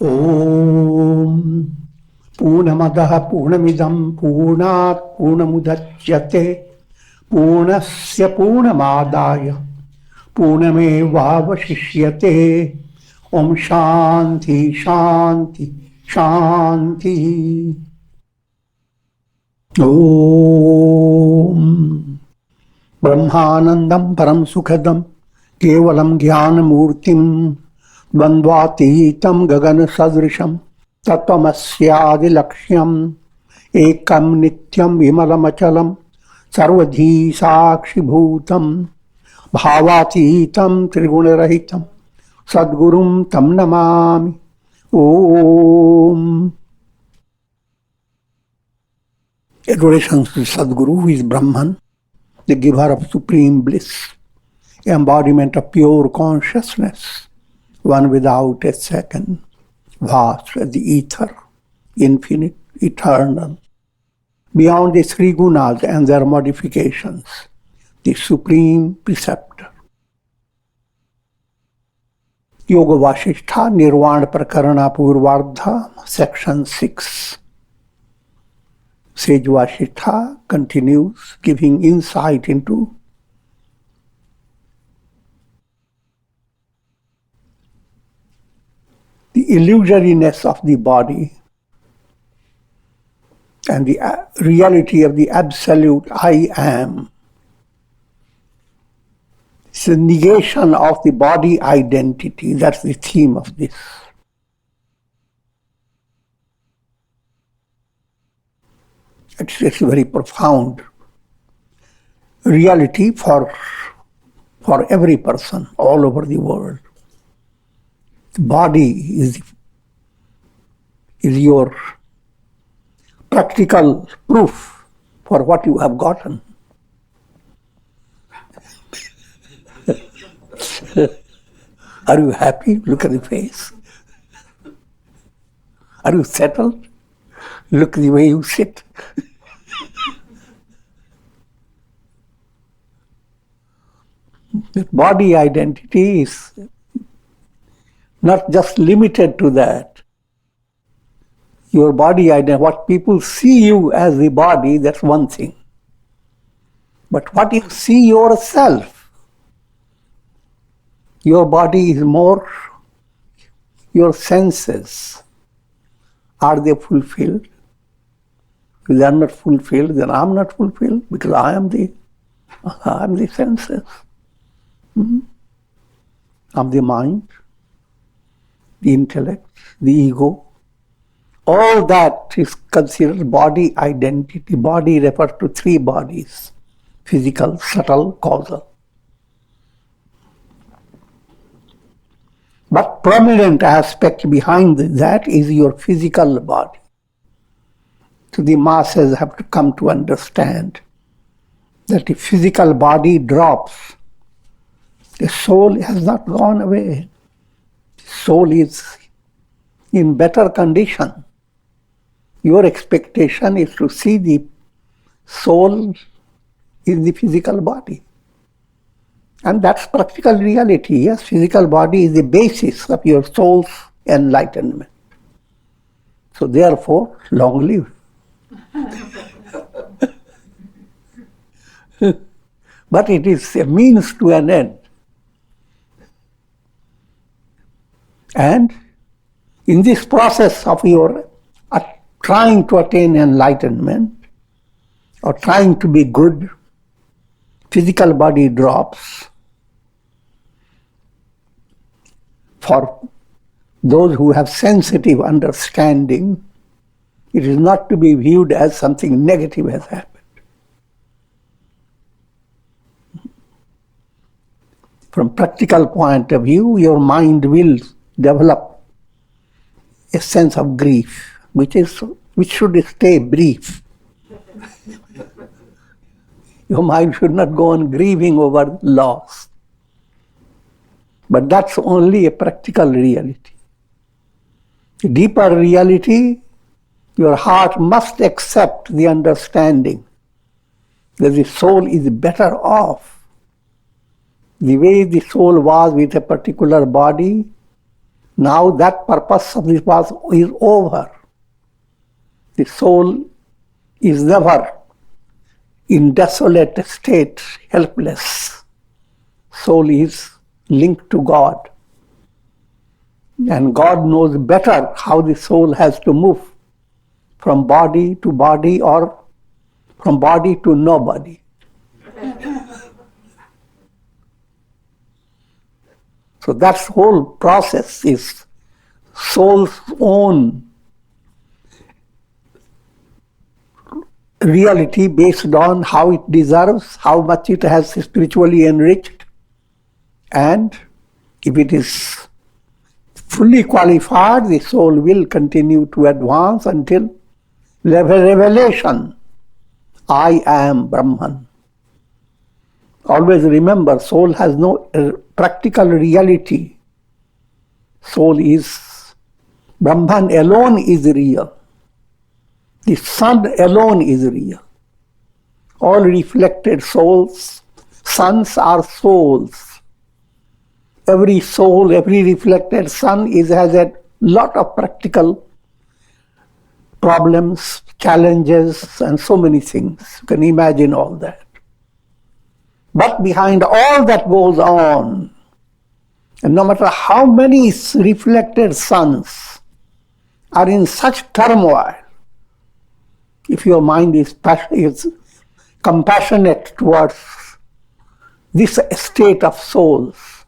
Om Purnamadaha Purnamidam Purnat Purnamudachyate Purnasya Purnamadaya Purnamevavashishyate. Om Shanti Shanti Shanti. Om Brahmanandam Param Sukhadam Kevalam Jnanamurtim Dvandvatitam Gagana Sadrisham Tattvamasya Laksham Ekam Nityam Vimalamachalam Sarvadhi Sakshi Bhutam Bhavatitam Trigunarahitam Sadgurum Tam Namami. Om. Adoration to Sadguru, who is Brahman, the giver of supreme bliss, embodiment of pure consciousness, one without a second, vast as the ether, infinite, eternal, beyond the three gunas and their modifications, the supreme preceptor. Yoga Vasistha, Nirvana Prakarana Purvardha, section 6. Sage Vasistha continues giving insight into the illusoriness of the body and the reality of the absolute I am. It's the negation of the body identity. That's the theme of this. It's a very profound reality for every person all over the world. The body is your practical proof for what you have gotten. Are you happy? Look at the face. Are you settled? Look at the way you sit. The body identity is not just limited to that. Your body identity, what people see you as the body, that's one thing. But what you see yourself, your body is more your senses. Are they fulfilled? If they are not fulfilled, then I am not fulfilled because I am the senses. I'm the mind, the intellect, the ego. All that is considered body identity. Body refers to three bodies: physical, subtle, causal. But prominent aspect behind that is your physical body. So the masses have to come to understand that the physical body drops. The soul has not gone away. The soul is in better condition. Your expectation is to see the soul in the physical body. And that's practical reality. Yes, physical body is the basis of your soul's enlightenment. So therefore, long live. But it is a means to an end. And in this process of your trying to attain enlightenment or trying to be good, physical body drops. For those who have sensitive understanding, it is not to be viewed as something negative has happened. From practical point of view, your mind will develop a sense of grief, which should stay brief. Your mind should not go on grieving over loss. But that's only a practical reality. The deeper reality, your heart must accept the understanding that the soul is better off. The way the soul was with a particular body Now that purpose of this is over. The soul is never in desolate state, helpless. Soul is linked to God. And God knows better how the soul has to move from body to body or from body to nobody. So that whole process is soul's own reality based on how it deserves, how much it has spiritually enriched, and if it is fully qualified, the soul will continue to advance until revelation. I am Brahman. Always remember, soul has no practical reality. Soul is, Brahman alone is real. The sun alone is real. All reflected souls, suns are souls. Every soul, every reflected sun has a lot of practical problems, challenges, and so many things. You can imagine all that. But behind all that goes on, and no matter how many reflected suns are in such turmoil, if your mind is compassionate towards this state of souls,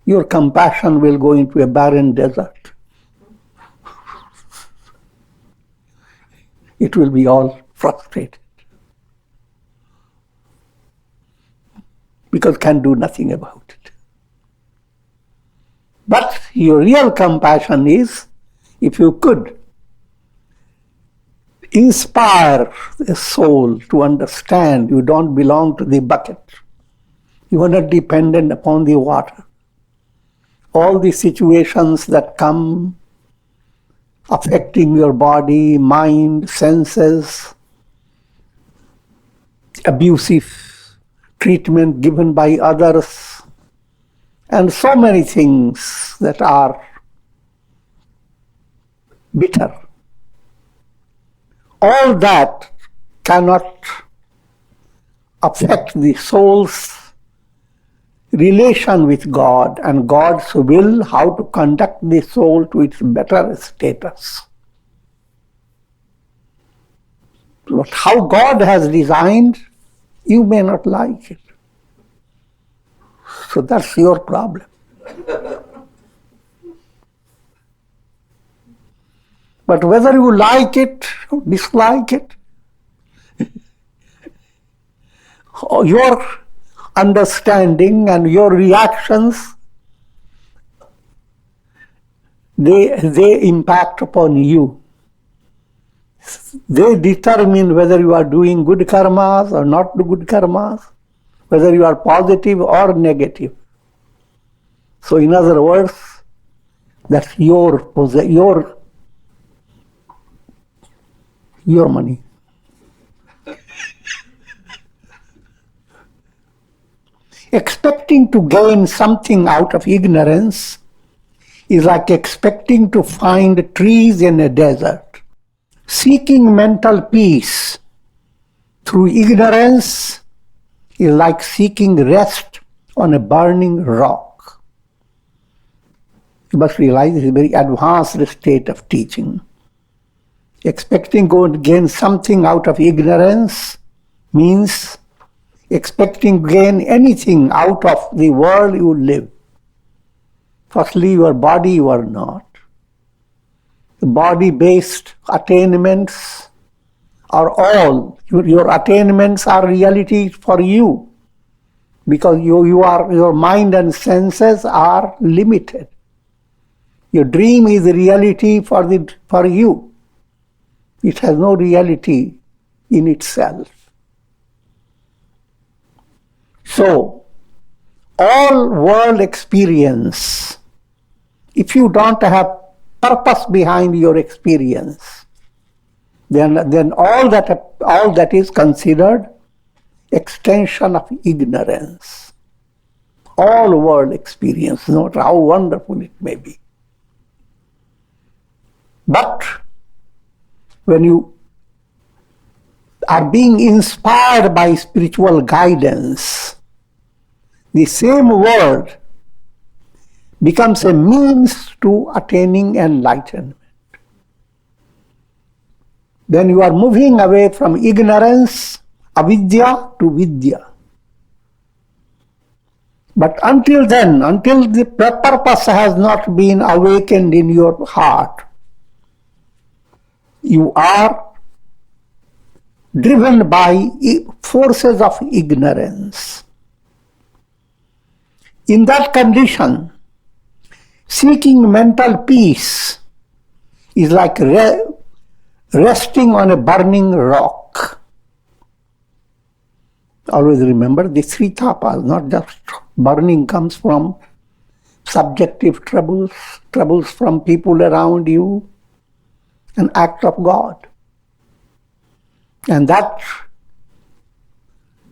your compassion will go into a barren desert. It will be all frustrated. Because can do nothing about it. But your real compassion is, if you could inspire a soul to understand you don't belong to the bucket. You are not dependent upon the water. All the situations that come affecting your body, mind, senses, abusive treatment given by others, and so many things that are bitter. All that cannot affect the soul's relation with God and God's will, how to conduct the soul to its better status. But how God has designed, you may not like it. So that's your problem. But whether you like it or dislike it, your understanding and your reactions, they impact upon you. They determine whether you are doing good karmas or not good karmas, whether you are positive or negative. So in other words, that's your money. Expecting to gain something out of ignorance is like expecting to find trees in a desert. Seeking mental peace through ignorance is like seeking rest on a burning rock. You must realize this is a very advanced state of teaching. Expecting to gain something out of ignorance means expecting to gain anything out of the world you live. Firstly, your body you are not. The body-based attainments are all, your attainments are reality for you, because your mind and senses are limited. Your dream is reality for you. It has no reality in itself. So, all world experience, if you don't have purpose behind your experience, then all that is considered extension of ignorance. all world experience, no matter how wonderful it may be. But when you are being inspired by spiritual guidance, the same world becomes a means to attaining enlightenment. Then you are moving away from ignorance, avidya, to vidya. But until then, until the purpose has not been awakened in your heart, you are driven by forces of ignorance. In that condition, seeking mental peace is like resting on a burning rock. Always remember the three tapas, not just burning comes from subjective troubles, troubles from people around you, an act of God. And that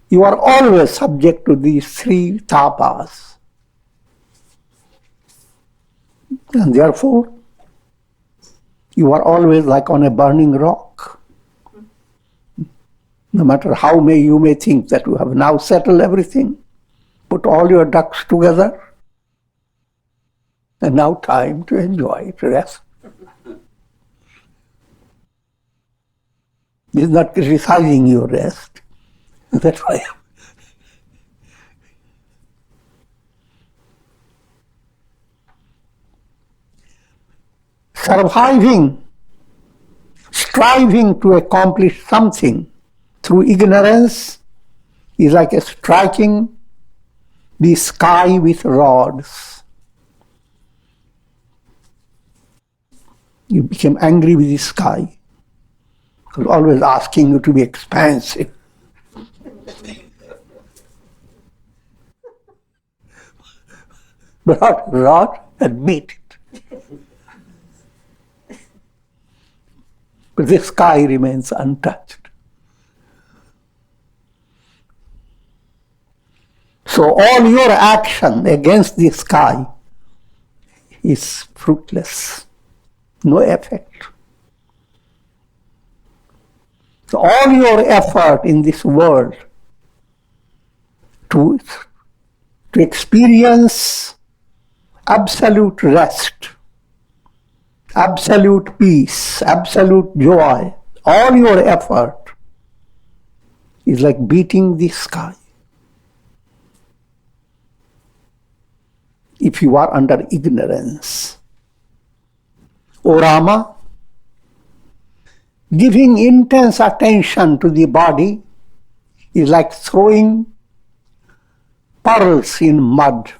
you are always subject to these three tapas. And therefore, you are always like on a burning rock. No matter how you may think that you have now settled everything, put all your ducks together, and now time to enjoy, to rest. This is not criticizing your rest. That's why. Surviving, striving to accomplish something through ignorance is like striking the sky with rods. You become angry with the sky. It's always asking you to be expansive. Brought rod and beat it. But the sky remains untouched. So all your action against the sky is fruitless, no effect. So all your effort in this world to experience absolute rest, absolute peace, absolute joy, all your effort is like beating the sky. If you are under ignorance. O Rama, giving intense attention to the body is like throwing pearls in mud.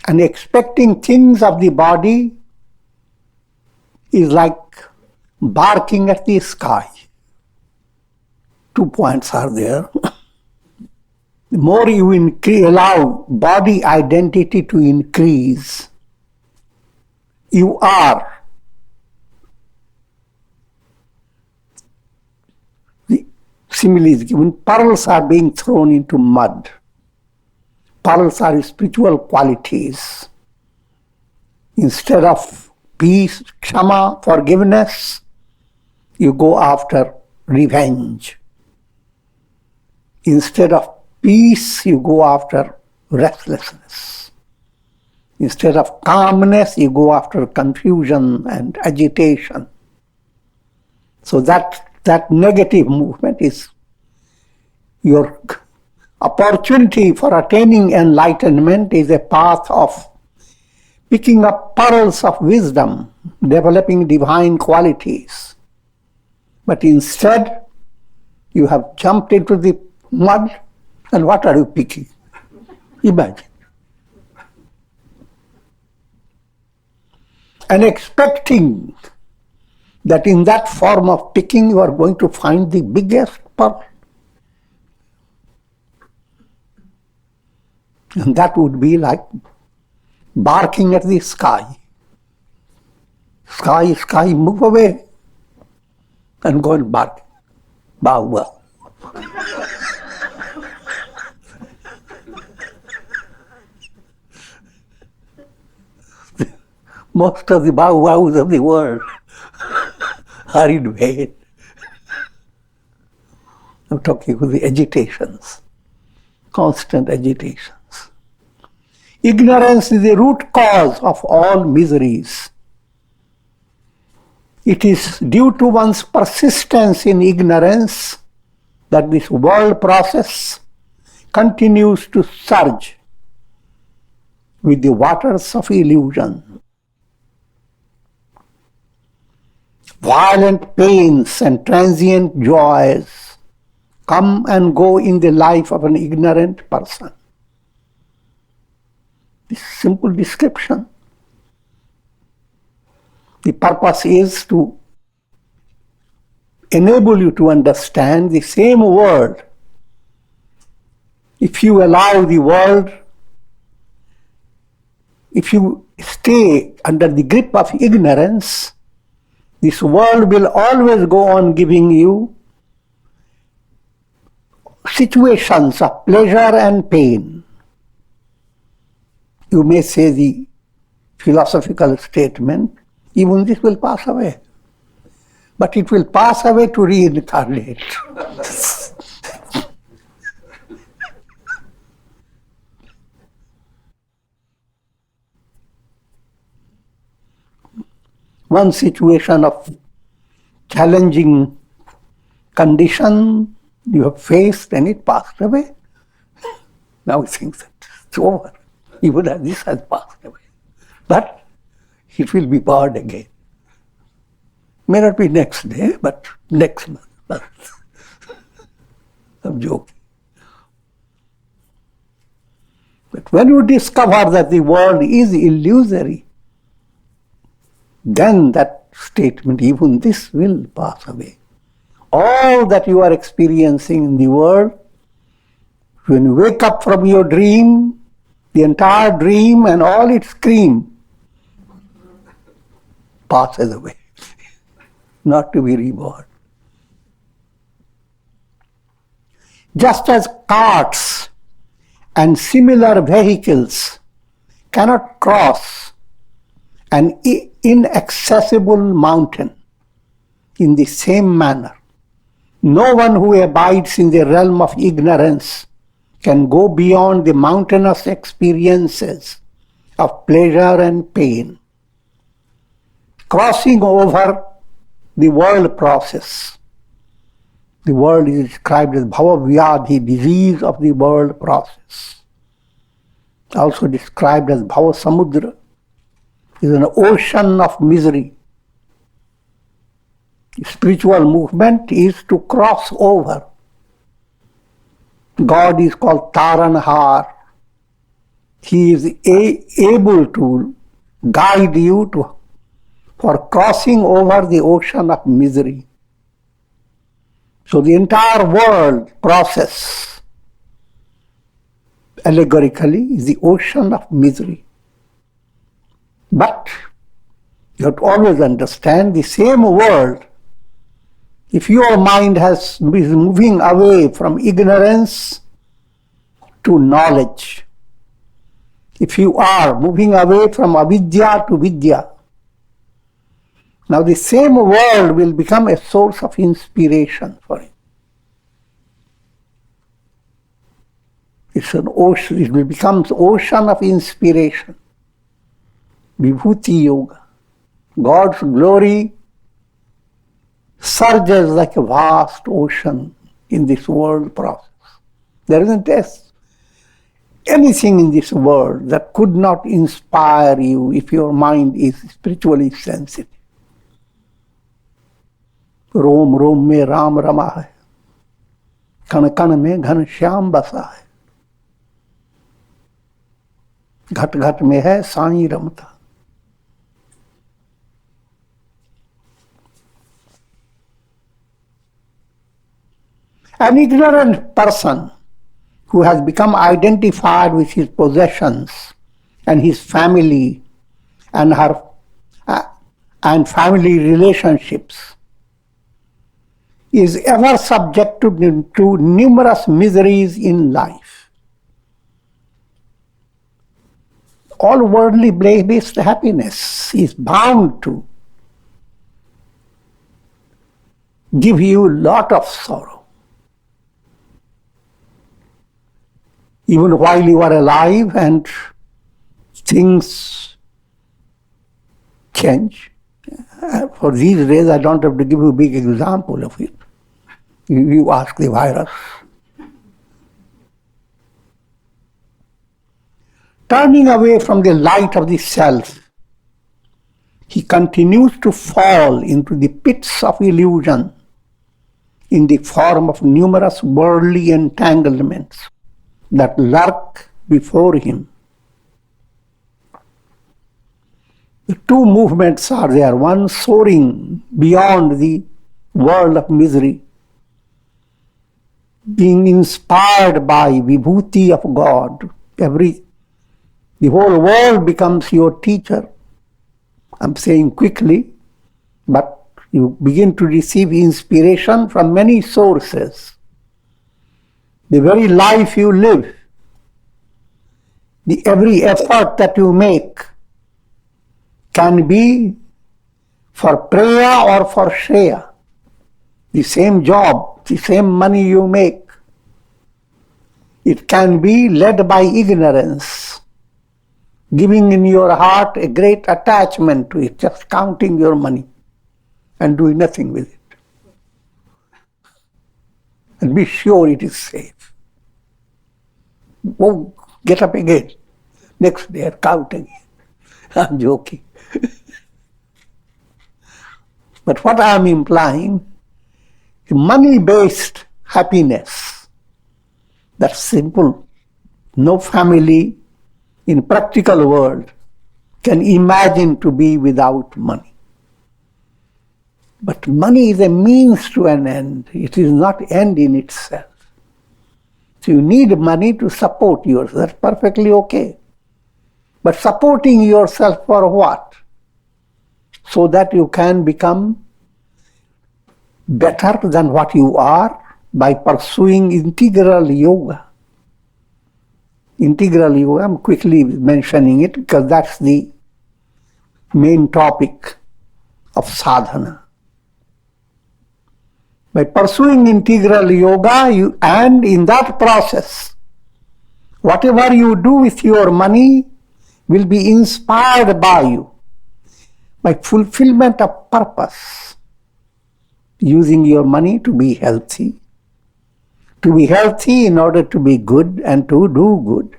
And expecting things of the body is like barking at the sky. 2 points are there. The more you allow body identity to increase, you are the simile is given, pearls are being thrown into mud. Pearls are spiritual qualities. Instead of peace, kshama, forgiveness, you go after revenge. Instead of peace, you go after restlessness. Instead of calmness, you go after confusion and agitation. So that negative movement is your opportunity for attaining enlightenment is a path of picking up pearls of wisdom, developing divine qualities. But instead, you have jumped into the mud, and what are you picking? Imagine. And expecting that in that form of picking you are going to find the biggest pearl. And that would be like barking at the sky. Sky, move away. And go and bark. Bow well. Most of the bow-wows of the world are in vain. I'm talking about the agitations, constant agitations. Ignorance is the root cause of all miseries. It is due to one's persistence in ignorance that this world process continues to surge with the waters of illusion. Violent pains and transient joys come and go in the life of an ignorant person. This simple description. The purpose is to enable you to understand the same world. If you allow the world, if you stay under the grip of ignorance, this world will always go on giving you situations of pleasure and pain. You may say the philosophical statement, even this will pass away. But it will pass away to reincarnate. One situation of challenging condition you have faced and it passed away. Now it thinks that it's over. Even as this has passed away. But it will be born again. May not be next day, but next month. I'm joking. But when you discover that the world is illusory, then that statement, even this will pass away. All that you are experiencing in the world, when you wake up from your dream, the entire dream and all its scream passes away, not to be reborn. Just as carts and similar vehicles cannot cross an inaccessible mountain in the same manner, no one who abides in the realm of ignorance can go beyond the mountainous experiences of pleasure and pain. Crossing over the world process. The world is described as bhava-vyadhi, disease of the world process. Also described as bhava-samudra, is an ocean of misery. Spiritual movement is to cross over. God is called Taranhar. He is able to guide you for crossing over the ocean of misery. So the entire world process, allegorically, is the ocean of misery. But you have to always understand the same world. If your mind is moving away from ignorance to knowledge, if you are moving away from avidya to vidya, now the same world will become a source of inspiration for you. It's an ocean, it will become the ocean of inspiration. Vibhuti Yoga. God's glory surges like a vast ocean in this world process. There isn't anything in this world that could not inspire you if your mind is spiritually sensitive. रोम रोम में राम रमा है, कण कण में घन श्याम बसा है, घट घट में है साईं रमता. An ignorant person who has become identified with his possessions and his family and family relationships is ever subject to numerous miseries in life. all worldly based happiness is bound to give you a lot of sorrow. Even while you are alive and things change. For these days, I don't have to give you a big example of it. You ask the virus. Turning away from the light of the self, he continues to fall into the pits of illusion in the form of numerous worldly entanglements that lurk before him. The two movements are there, one soaring beyond the world of misery, being inspired by vibhuti of God. The whole world becomes your teacher. I'm saying quickly, but you begin to receive inspiration from many sources. The very life you live, every effort that you make can be for prayer or for shreya. The same job, the same money you make, it can be led by ignorance, giving in your heart a great attachment to it, just counting your money and doing nothing with it. And be sure it is safe. Oh, get up again. Next day, count again. I'm joking. But what I am implying, money-based happiness, that's simple. No family in practical world can imagine to be without money. But money is a means to an end. It is not end in itself. So you need money to support yourself. That's perfectly okay. But supporting yourself for what? So that you can become better than what you are by pursuing integral yoga. Integral yoga, I'm quickly mentioning it because that's the main topic of sadhana. By pursuing integral yoga, and in that process, whatever you do with your money will be inspired by you, by fulfillment of purpose, using your money to be healthy in order to be good and to do good.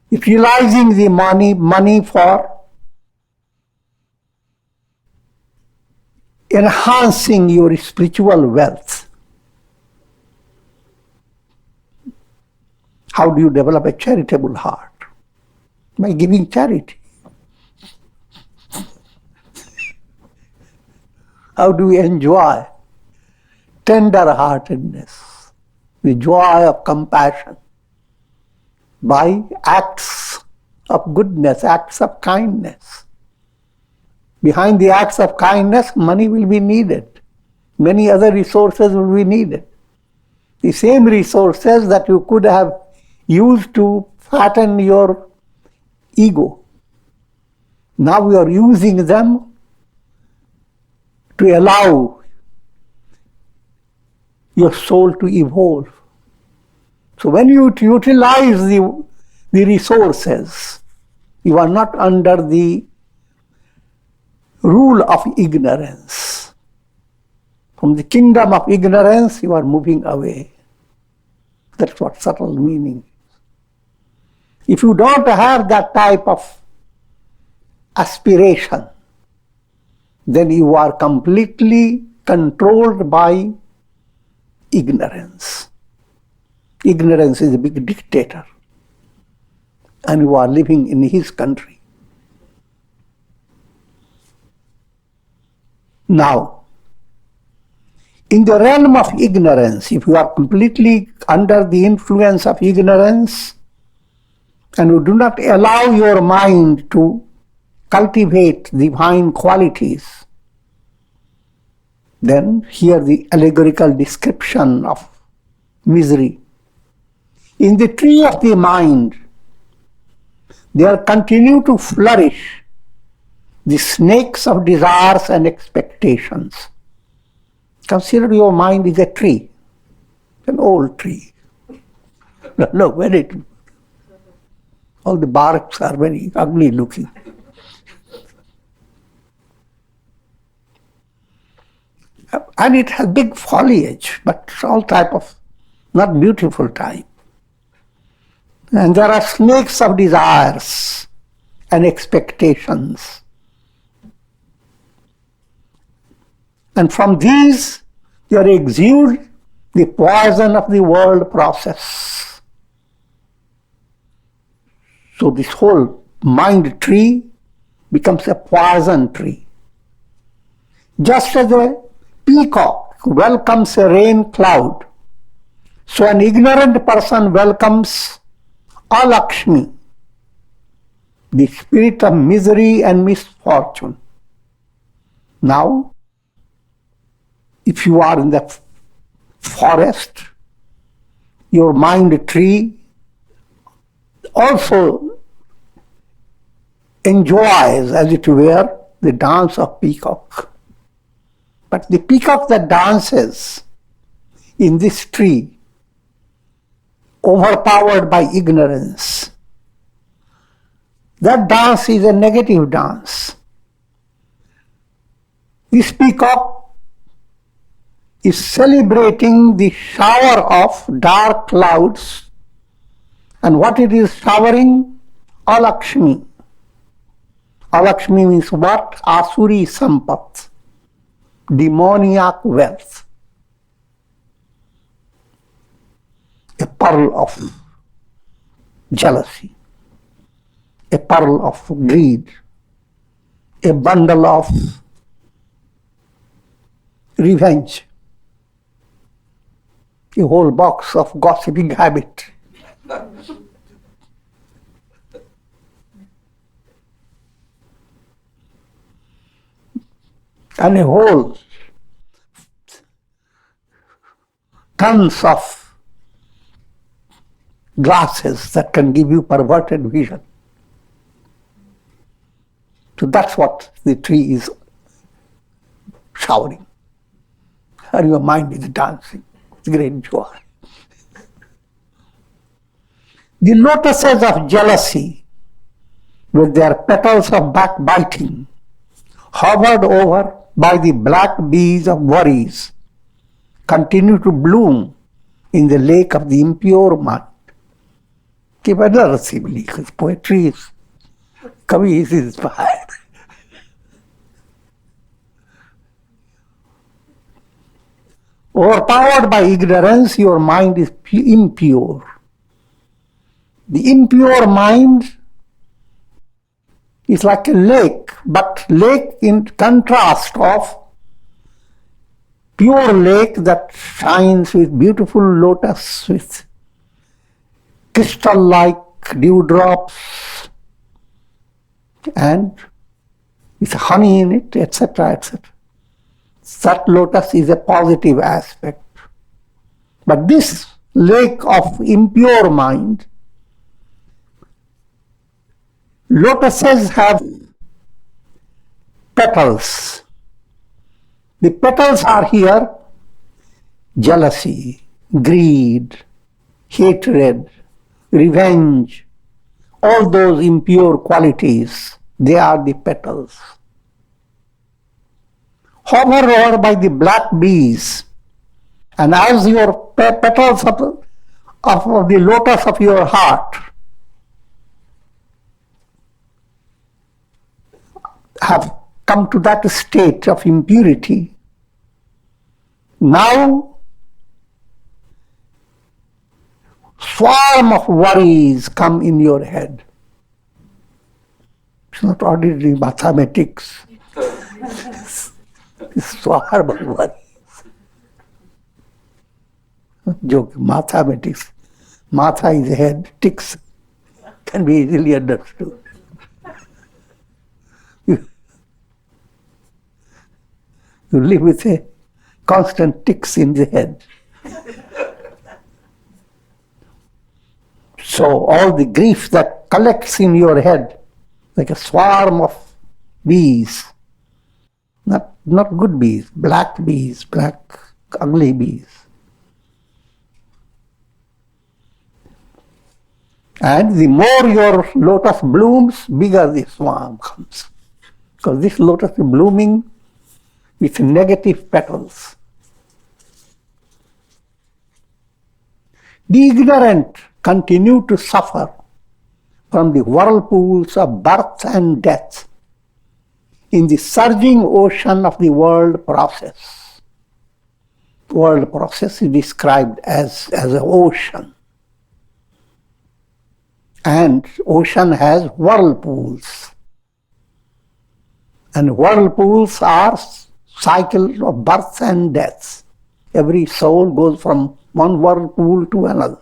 Utilizing the money for enhancing your spiritual wealth. How do you develop a charitable heart? By giving charity. How do we enjoy tender-heartedness, the joy of compassion? By acts of goodness, acts of kindness. Behind the acts of kindness, money will be needed. Many other resources will be needed. The same resources that you could have used to fatten your ego. Now we are using them to allow your soul to evolve. So when you utilize the resources, you are not under the rule of ignorance. From the kingdom of ignorance, you are moving away. That's what subtle meaning is. If you don't have that type of aspiration, then you are completely controlled by ignorance. Ignorance is a big dictator, and you are living in his country. Now, in the realm of ignorance, if you are completely under the influence of ignorance, and you do not allow your mind to cultivate divine qualities, then here the allegorical description of misery. In the tree of the mind, there continue to flourish the snakes of desires and expectations. Consider your mind is a tree, an old tree. Look, all the barks are very ugly looking. And it has big foliage, but all type of not beautiful type. And there are snakes of desires and expectations. And from these, there exude the poison of the world process. So this whole mind tree becomes a poison tree. Just as a peacock welcomes a rain cloud, so an ignorant person welcomes Alakshmi, the spirit of misery and misfortune. Now, if you are in the forest, your mind tree also enjoys, as it were, the dance of peacock. But the peacock that dances in this tree, overpowered by ignorance, that dance is a negative dance. This peacock is celebrating the shower of dark clouds, and what it is showering? Alakshmi. Alakshmi means what? Asuri Sampat, demoniac wealth. A pearl of jealousy, a pearl of greed, a bundle of revenge, a whole box of gossiping habit. And a whole tons of glasses that can give you perverted vision. So that's what the tree is showering. And your mind is dancing with great joy. The lotuses of jealousy, with their petals of backbiting, hovered over by the black bees of worries, continue to bloom in the lake of the impure mind. Give another simile, because poetry is, Kavi is inspired. Overpowered by ignorance, your mind is impure. The impure mind is like a lake, but lake in contrast of pure lake that shines with beautiful lotus, with crystal-like dewdrops, and with honey in it, etc., etc. That lotus is a positive aspect. But this lake of impure mind, lotuses have petals. The petals are here jealousy, greed, hatred, revenge, all those impure qualities, they are the petals. Hover over by the black bees, and as your petals of the lotus of your heart have come to that state of impurity, now swarm of worries come in your head. It's not ordinary mathematics. Swarm of worries. Joke, mathematics. Matha is head, ticks can be easily understood. You live with a constant ticks in the head. So all the grief that collects in your head like a swarm of bees, not good bees, black ugly bees. And the more your lotus blooms, bigger the swarm comes. Because this lotus is blooming with negative petals. The ignorant continue to suffer from the whirlpools of birth and death in the surging ocean of the world process. World process is described as an ocean. And ocean has whirlpools. And whirlpools are cycles of birth and death. Every soul goes from one whirlpool to another.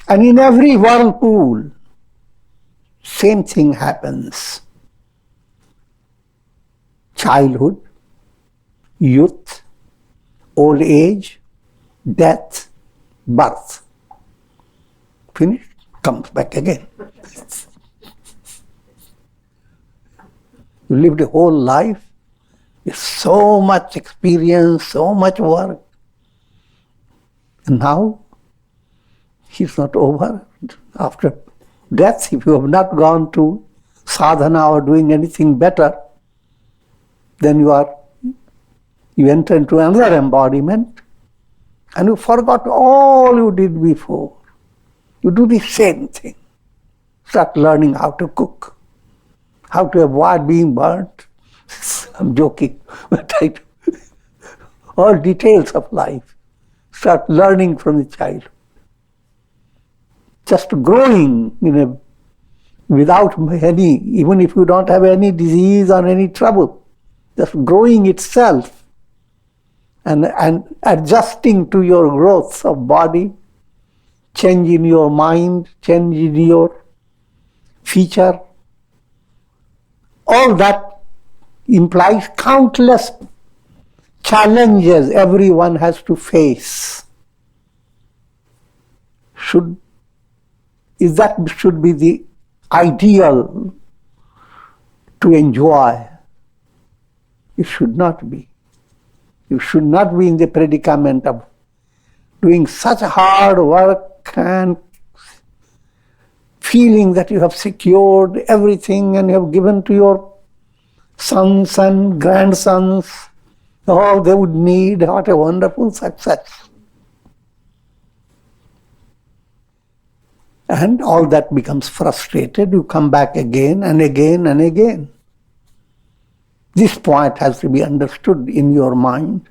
And in every whirlpool, same thing happens. Childhood, youth, old age, death, birth. Finished, comes back again. You lived a whole life with so much experience, so much work. And now, it's not over. After death, if you have not gone to sadhana or doing anything better, then you enter into another embodiment and you forgot all you did before. You do the same thing. Start learning how to cook, how to avoid being burnt. I'm joking, but all details of life. Start learning from the child. Just growing without any, even if you don't have any disease or any trouble, just growing itself and adjusting to your growth of body, change in your mind, change in your feature. All that implies countless challenges everyone has to face. Should be the ideal to enjoy. It should not be. You should not be in the predicament of doing such hard work and feeling that you have secured everything and you have given to your sons and grandsons all they would need. What a wonderful success. And all that becomes frustrated. You come back again and again and again. This point has to be understood in your mind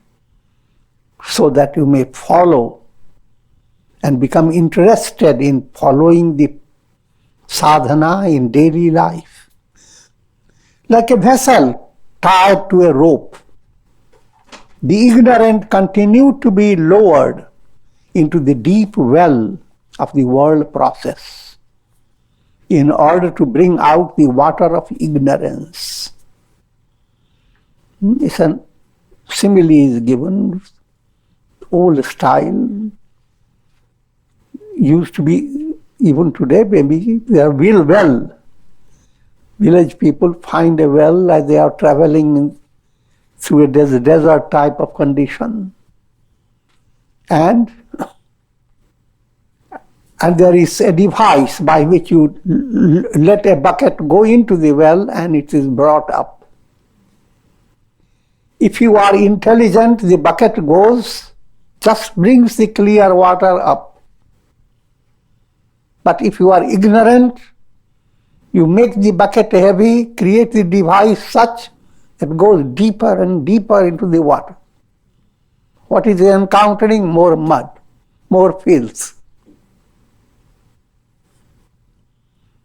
so that you may follow and become interested in following the sadhana in daily life. Like a vessel tied to a rope, the ignorant continue to be lowered into the deep well of the world process in order to bring out the water of ignorance. It's a simile is given, old style, used to be, even today maybe, they are well. Village people find a well as they are traveling through a desert type of condition. And there is a device by which you let a bucket go into the well and it is brought up. If you are intelligent, the bucket goes, just brings the clear water up. But if you are ignorant, you make the bucket heavy, create the device such that goes deeper and deeper into the water. What is encountering? More mud, more filth.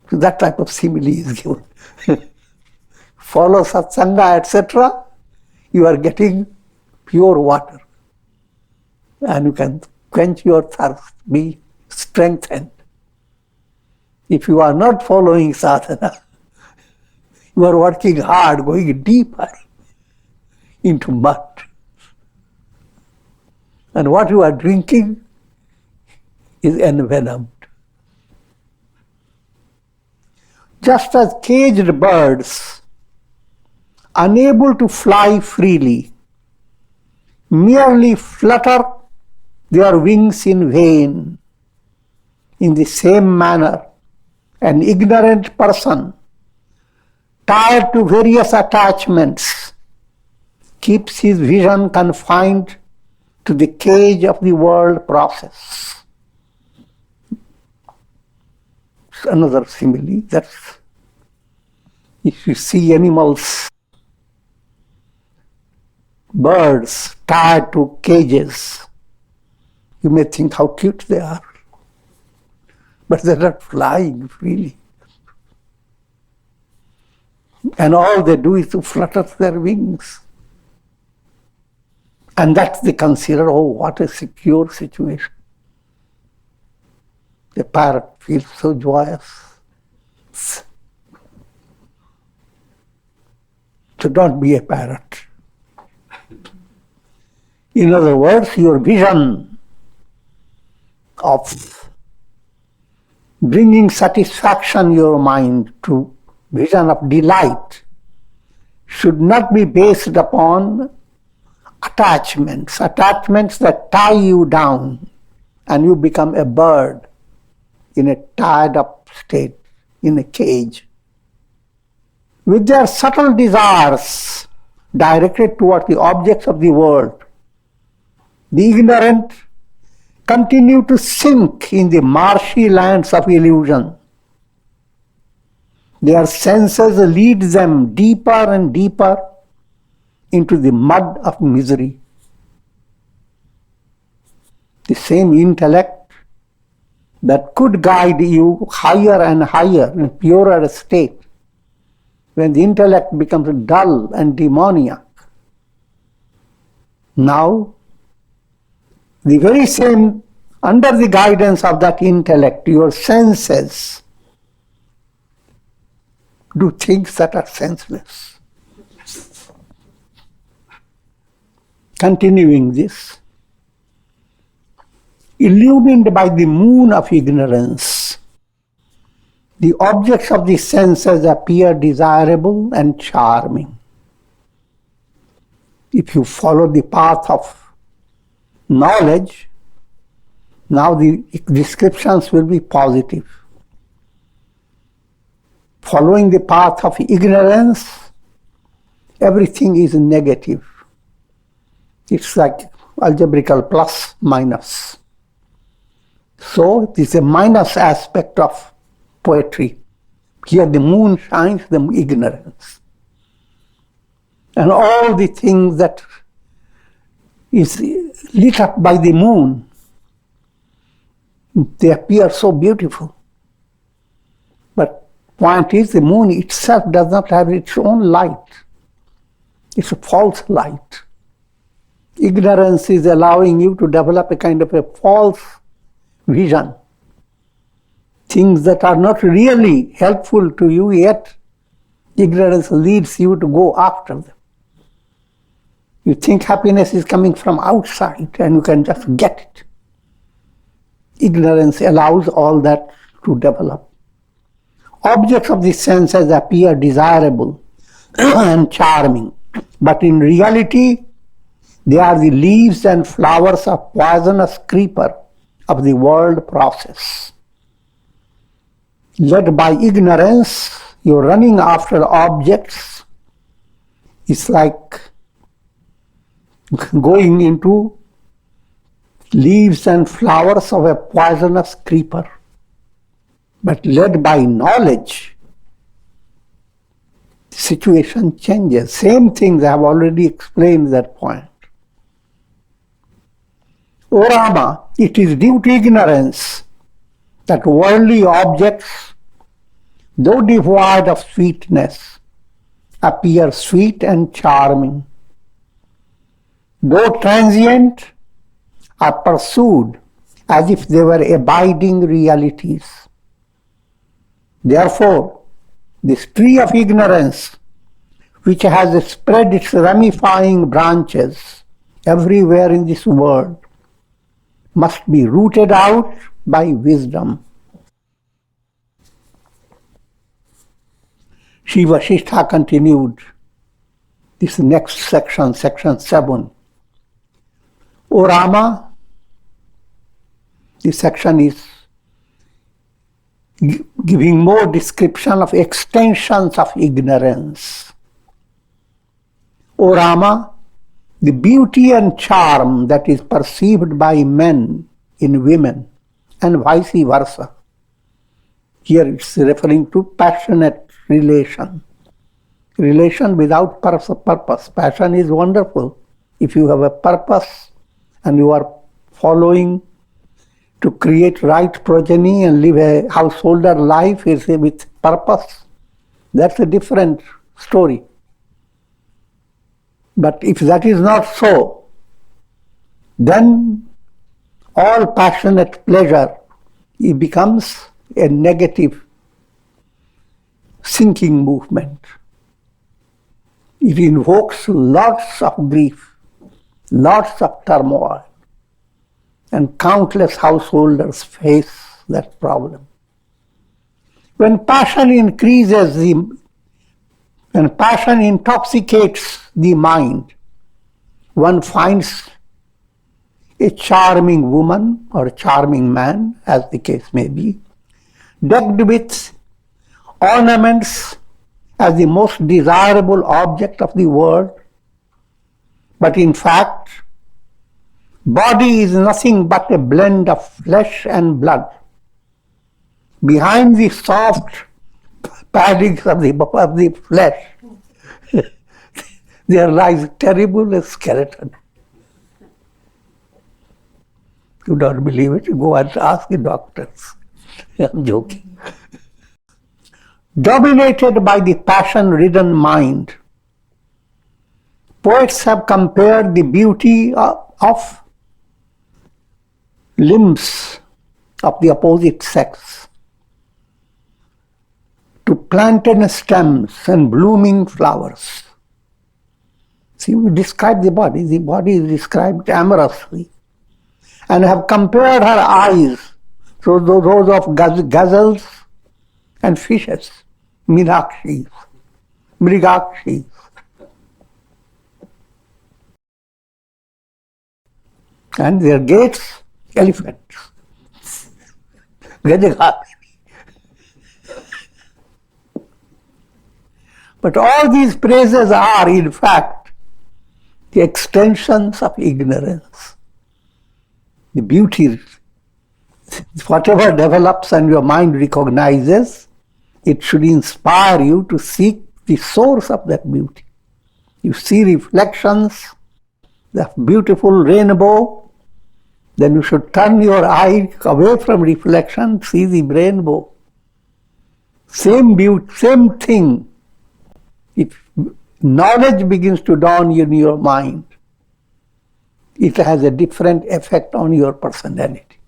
So that type of simile is given. Follow satsanga, etc., you are getting pure water. And you can quench your thirst, be strengthened. If you are not following sadhana, you are working hard, going deeper into mud. And what you are drinking is envenomed. Just as caged birds, unable to fly freely, merely flutter their wings in vain, in the same manner, an ignorant person, tied to various attachments, keeps his vision confined to the cage of the world process. It's another simile. That's, if you see animals, birds tied to cages, you may think how cute they are, but they're not flying freely. And all they do is to flutter their wings. And that they consider, oh, what a secure situation. The parrot feels so joyous. So don't be a parrot. In other words, your vision of bringing satisfaction in your mind to vision of delight should not be based upon attachments that tie you down and you become a bird in a tied up state, in a cage. With their subtle desires directed toward the objects of the world, the ignorant continue to sink in the marshy lands of illusion. Their senses lead them deeper and deeper into the mud of misery. The same intellect that could guide you higher and higher in purer state, when the intellect becomes dull and demoniac, now the very same, under the guidance of that intellect, your senses do things that are senseless. Continuing this, illumined by the moon of ignorance, the objects of the senses appear desirable and charming. If you follow the path of knowledge, now the descriptions will be positive. Following the path of ignorance, everything is negative. It's like algebraical plus, minus. So it is a minus aspect of poetry. Here the moon shines, the ignorance. And all the things that is lit up by the moon, they appear so beautiful. But point is, the moon itself does not have its own light. It's a false light. Ignorance is allowing you to develop a kind of a false vision. Things that are not really helpful to you, yet ignorance leads you to go after them. You think happiness is coming from outside and you can just get it. Ignorance allows all that to develop. Objects of the senses appear desirable and charming, but in reality, they are the leaves and flowers of poisonous creeper of the world process. Led by ignorance, you're running after objects. It's like going into leaves and flowers of a poisonous creeper. But led by knowledge, the situation changes. Same things I have already explained that point. O Rama, it is due to ignorance that worldly objects, though devoid of sweetness, appear sweet and charming. Though transient, are pursued as if they were abiding realities. Therefore, this tree of ignorance, which has spread its ramifying branches everywhere in this world, must be rooted out by wisdom. Sri Vasistha continued this next section, section 7. O Rama, this section is giving more description of extensions of ignorance. O Rama, the beauty and charm that is perceived by men in women and vice versa. Here it's referring to passionate relation. Relation without purpose. Passion is wonderful. If you have a purpose and you are following to create right progeny and live a householder life with purpose, that's a different story. But if that is not so, then all passionate pleasure, it becomes a negative sinking movement. It invokes lots of grief, lots of turmoil, and countless householders face that problem. When passion increases, when passion intoxicates the mind, one finds a charming woman or a charming man, as the case may be, decked with ornaments as the most desirable object of the world. But in fact, body is nothing but a blend of flesh and blood. Behind the soft paddings of the flesh, there lies a terrible skeleton. You don't believe it? You go and ask the doctors. I'm joking. Dominated by the passion-ridden mind, poets have compared the beauty of limbs of the opposite sex to plantain stems and blooming flowers. See, we describe the body is described amorously, and have compared her eyes to those of gazelles and fishes, Meenakshis, Mrigakshis. And their gates, elephants. Gajagakshi. But all these praises are, in fact, the extensions of ignorance. The beauty, whatever develops and your mind recognizes, it should inspire you to seek the source of that beauty. You see reflections, the beautiful rainbow, then you should turn your eye away from reflection, see the rainbow. Same beauty, same thing. If knowledge begins to dawn in your mind, it has a different effect on your personality.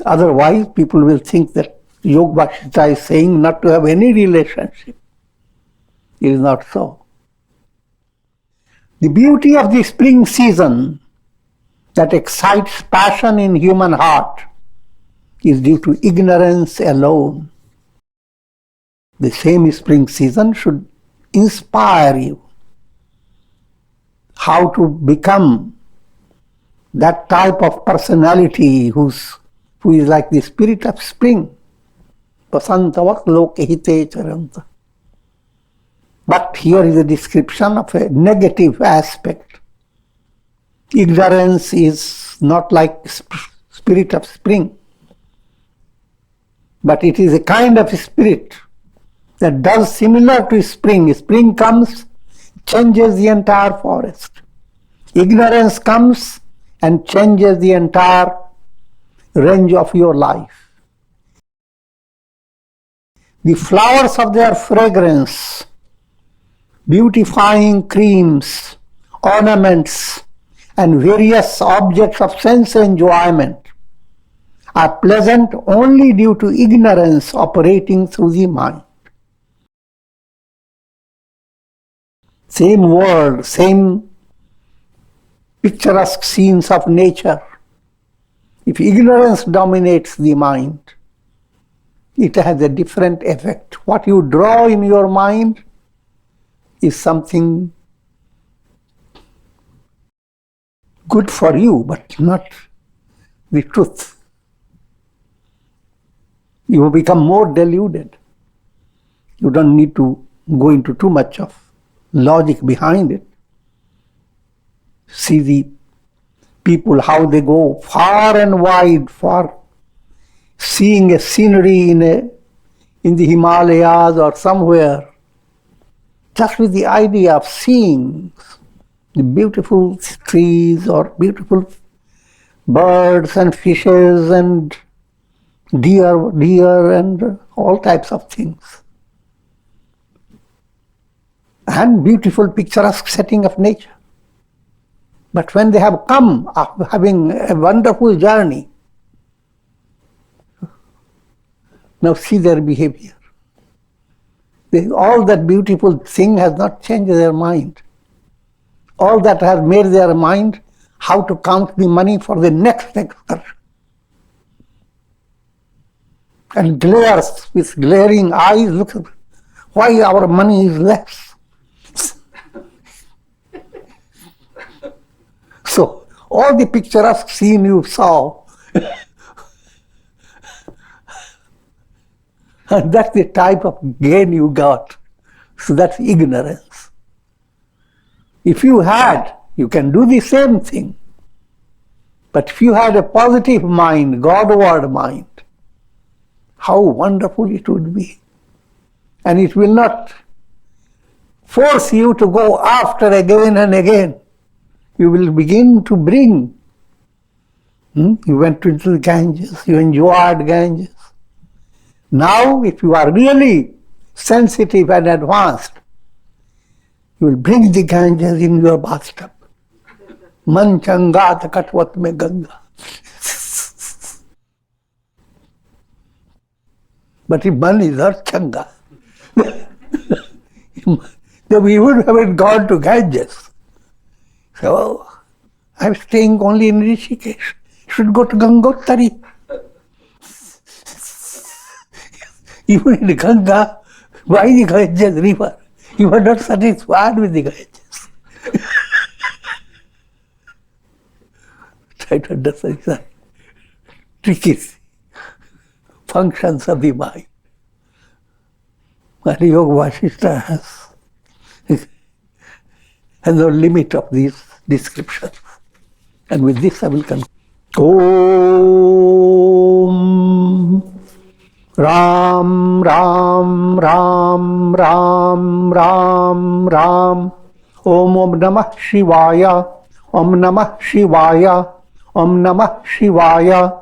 Otherwise, people will think that Yoga Vasistha is saying not to have any relationship. It is not so. The beauty of the spring season that excites passion in human heart is due to ignorance alone. The same spring season should inspire you how to become that type of personality who is like the spirit of spring. Pasantavak lokehite charanta. But here is a description of a negative aspect. Ignorance is not like spirit of spring, but it is a kind of spirit that does similar to spring. Spring comes, changes the entire forest. Ignorance comes and changes the entire range of your life. The flowers of their fragrance, beautifying creams, ornaments, and various objects of sense enjoyment are pleasant only due to ignorance operating through the mind. Same world, same picturesque scenes of nature, If ignorance dominates the mind, it has a different effect. What you draw in your mind is something good for you, but not the truth. You become more deluded. You don't need to go into too much of logic behind it. See the people, how they go far and wide for seeing a scenery in the Himalayas or somewhere, just with the idea of seeing the beautiful trees or beautiful birds and fishes and deer and all types of things. And beautiful picturesque setting of nature. But when they have come after having a wonderful journey, now see their behavior. All that beautiful thing has not changed their mind. All that has made their mind how to count the money for the next excursion. And glares with glaring eyes, look at why our money is less. So, all the picturesque scene you saw, and that's the type of gain you got. So that's ignorance. If you had, you can do the same thing. But if you had a positive mind, Godward mind, how wonderful it would be. And it will not force you to go after again and again. You will begin to bring. You went into the Ganges, you enjoyed Ganges. Now, if you are really sensitive and advanced, you will bring the Ganges in your bathtub. Man changa takatvat me Ganga. But if man is not changa, then we would have gone to Ganges. So, I'm staying only in Rishikesh. Should go to Gangotari. Even in Ganga, why the Ganges river? You are not satisfied with the Ganges. Try to understand that. Tricky functions of the mind. And Yoga Vasistha has no limit of these descriptions. And with this I will conclude. Om Ram Ram Ram Ram Ram Ram Om Namah Shivaya Om Namah Shivaya Om Namah Shivaya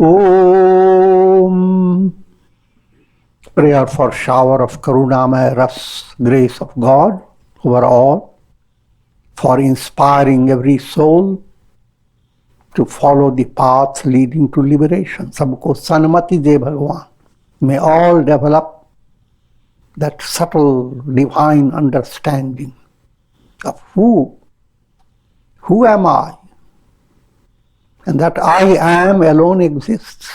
Om. Prayer for shower of Karunamaya Ras, grace of God over all, for inspiring every soul to follow the path leading to liberation. Sabko sanmati de Bhagavan. May all develop that subtle divine understanding of who am I, and that I am alone exists.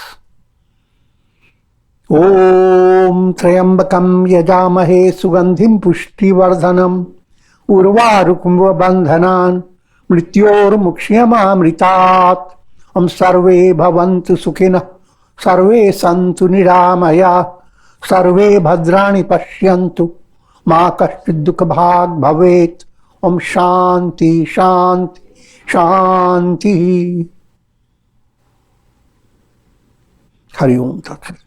Om Trayambakam Yajamahe Sugandhim Pushti Vardhanam Urvarukum Bandhanan Mrityor Mukshyamamritat. Om Sarve Bhavantu Sukhina Sarve Santu Niramaya Sarve Bhadrani Pashyantu Ma Kashchid Dukha Bhag Bhavet. Om Shanti Shanti Shanti. Hari Om Tat.